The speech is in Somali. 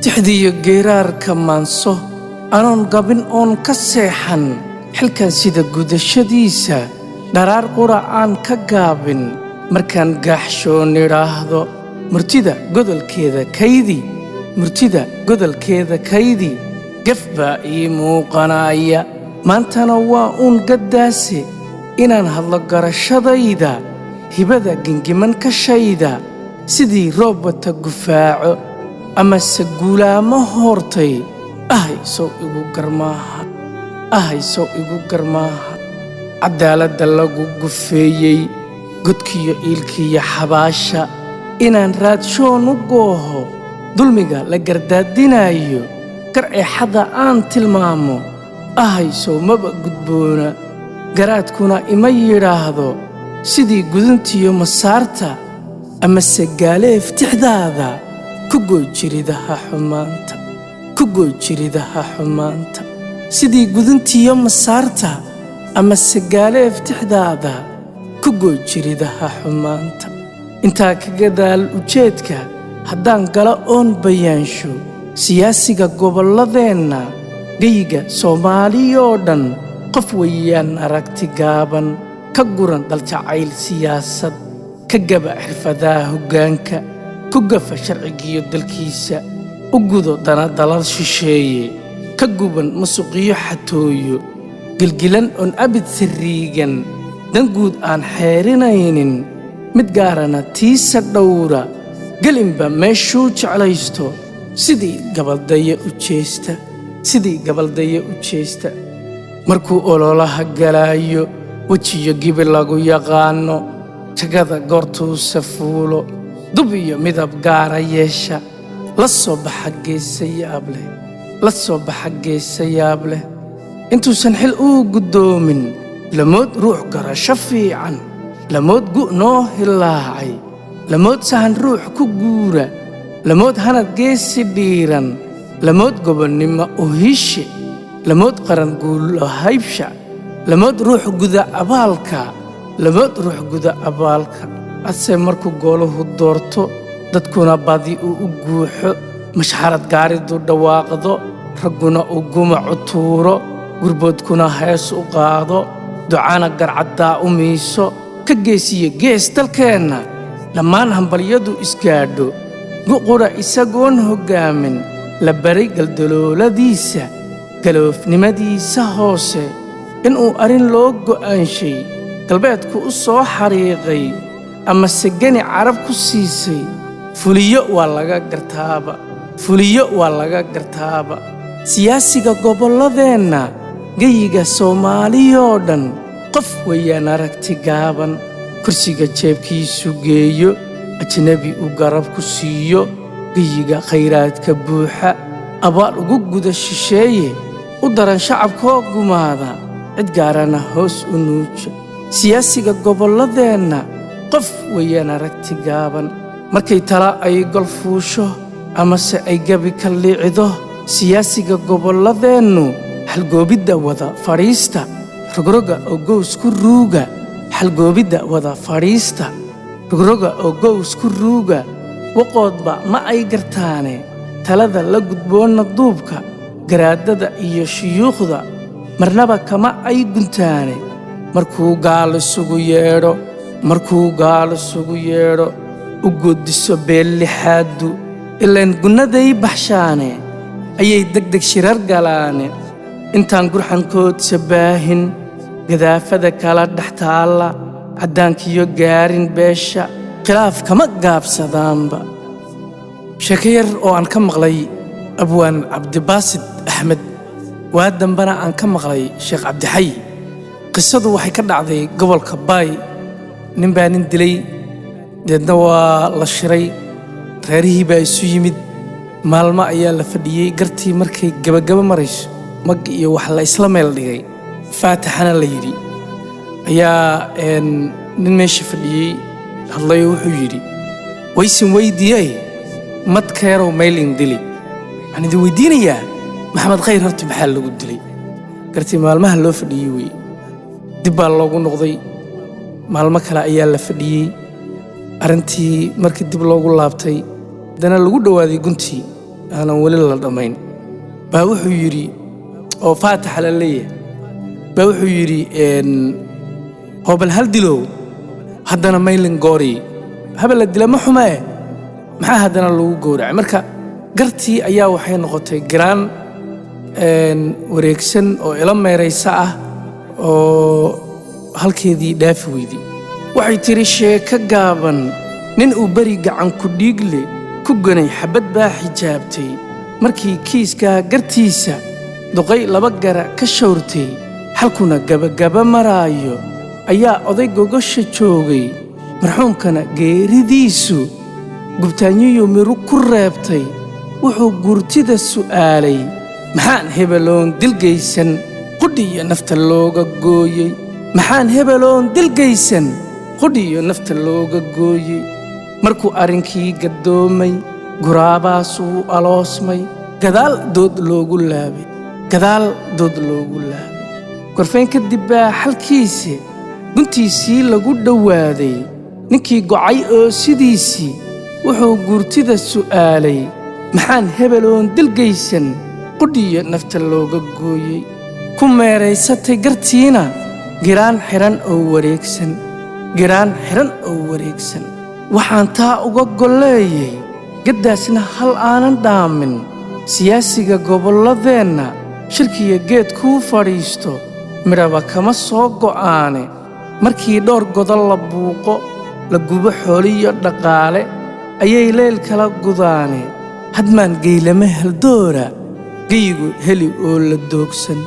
tixdiyo geeraarka maanso anoon gabin oon ka seexan xilkan sida gudashadiisa dharaar qura aan ka gaabin markaan gaaxshoon idhaahdo murtida godolkeeda kaydi gaf baa ii muuqanaya maantana waa uun gaddaase inaan hadlo garashadayda hibada gengiman ka shayda sidii roob wata gufaaco amase guulaamo hoortay ahaysow igu garmaaha caddaaladda lagu gufeeyey godkiyo iilkiyo xabaasha inaan raadshoon u gooho dulmiga la gardaadinaayo gar eexadda aan tilmaamo ahaysow maba gudboona garaadkuna ima yidhaahdo sidii guduntiyo masaarta amase gaaleef tixdaada ku gooy jiridaha xumaanta sidii guduntiyo masaarta amase gaaleef tixdaada ku gooy jiridaha xumaanta intaa ka gadaal ujeedka haddaan gala oon bayaansho siyaasiga gobolladeenna geyiga soomaaliyoo dhan qof weeyaan aragti gaaban ka guran daljacayl siyaasad ka gaba xirfadaha hoggaanka ku gafa sharcigiyo dalkiisa u gudo dana dalal shisheeye ka guban musuqiyo xatooyo gilgilan oon abid sirriigan dan guud aan xeerinaynin mid gaarana tiisa dhowra gelinba meeshuu jeclaysto sidii gabaldaya u jeesta markuu ololaha galaayo wejiyo gibi lagu yaqaanno jagada goortuusa fuulo dub iyo midab gaara yeesha la soo baxa geesa yaab leh intuusan xil uu guddoomin lamood ruux garasho fiican lamood gu' noo hilaacay lamood sahan ruux ku guura lamood hanad geesi dhiiran lamood gobonnimo uhishe lamood qaran guulo haybsha lamood ruux guda abaalka adse markuu gooluhu doorto dadkuna badi uu u guuxo mashxarad gaaridu dhawaaqdo ragguna uu gumacu tuuro gurboodkuna hees u qaado ducana garcaddaa u miiso ka geesiyo gees dalkeenna dhammaan hambalyadu isgaadho guqura isagoon hoggaamin la baray galdalooladiisa galoofnimadiisa hoose inuu arrin loo go'aanshay galbeedku u soo xariiqay amase geni carab ku siisay fuliyo waa laga gartaaba siyaasiga gobolladeenna geyiga soomaaliyoo dhan qof weeyaan aragti gaaban kursiga jeebkiisu geeyo ajnabi uu garab ku siiyo geyiga khayraadka buuxa abaal ugu guda shisheeye u daran shacabkoo gumaada cid gaarana hoos u nuuja siyaasiga gobolladeenna qof weeyaan aragti gaaban markay tala ay gol fuusho amase ay gebi ka liicido siyaasiga gobolladeennu xalgoobidda wada fadhiista rogroga oo gows ku ruuga xalgoobidda wada fadhiista rogroga oo gows ku ruuga waqoodba ma ay gartaane talada la gudboonna duubka garaadada iyo shuyuukhda marnaba kama ay guntaane markuu gaal isugu yeedho u goodiso beellixaaddu ilaan gunnaday baxshaane ayay degdeg shirar galaane intaan gurxankood sabaahin gadaafada kala dhex taalla caddaankiyo gaarin beesha khilaaf kama gaabsadaanba sheeko yar oo aan ka maqlay abwaan cabdibaasid axmed waa dambana aan ka maqlay sheekh cabdixayi qisadu waxay ka dhacday gobolka baay nin baa nin dilay deedna waa la shiray reerihii baa isu yimid maalmo ayaa la fadhiyey gartii markay gebagaba marayso mag iyo wax la isla meel dhigay faataxana la yidhi ayaa nin meesha fadhiyey hadlayo wuxuu yidhi waysin weydiiyey madkeerow maylin dili waxaan idin weydiinayaa maxamed khayr horta maxaa lagu dilay gartii maalmaha loo fadhiyey weye dib baa loogu noqday maalmo kale ayaa la fadhiyey arrintii markii dib loogu laabtay haddana lagu dhowaaday guntii aanan weli la dhammayn baa wuxuu yidhi oo faataxa la leeyahay baa wuxuu yidhi hoobal hal dilow haddana maylin goori habal la dila ma xumee maxaa haddana lagu gowracay marka gartii ayaa waxay noqotay garaan wareegsan oo ila meeraysa ah oo halkeedii dhaafi weydii waxay tiri sheeko gaaban nin uu beri gacan ku dhiigle ku ganay xabad baa xijaabtay markii kiiskaa gartiisa duqay laba gara ka shawrtay halkuna gabagaba maraayo ayaa oday gogosha joogay marxuumkana geeridiisu gubtaanyiyo miru ku reebtay wuxuu gurtida su'aalay maxaan hebeloon dilgaysan qudhiyo nafta looga gooyey maxaan hebeloon dilgaysan qudhiyo nafta looga gooyey markuu arrinkii gaddoomay guraabaasuu aloosmay gadaal dood loogu laabay gorfayn kadib baa xalkiisa guntiisii lagu dhowaaday ninkii gocay oo sidiisii wuxuu gurtida su'aalay maxaan hebeloon dilgaysan qudhiyo nafta looga gooyey ku meeraysatay gartiina giraan xiran oo wareegsan waxaan taa uga golleeyay gaddaasna hal aanan dhaamin siyaasiga gobolladeenna shirkiya geed kuu fadhiisto midhaba kama soo go'aane markii dhowr godol la buuqo la gubo xooliyo dhaqaale ayay leyl kala gudaane hadmaan geylama haldoora geyigu heli oo la doogsan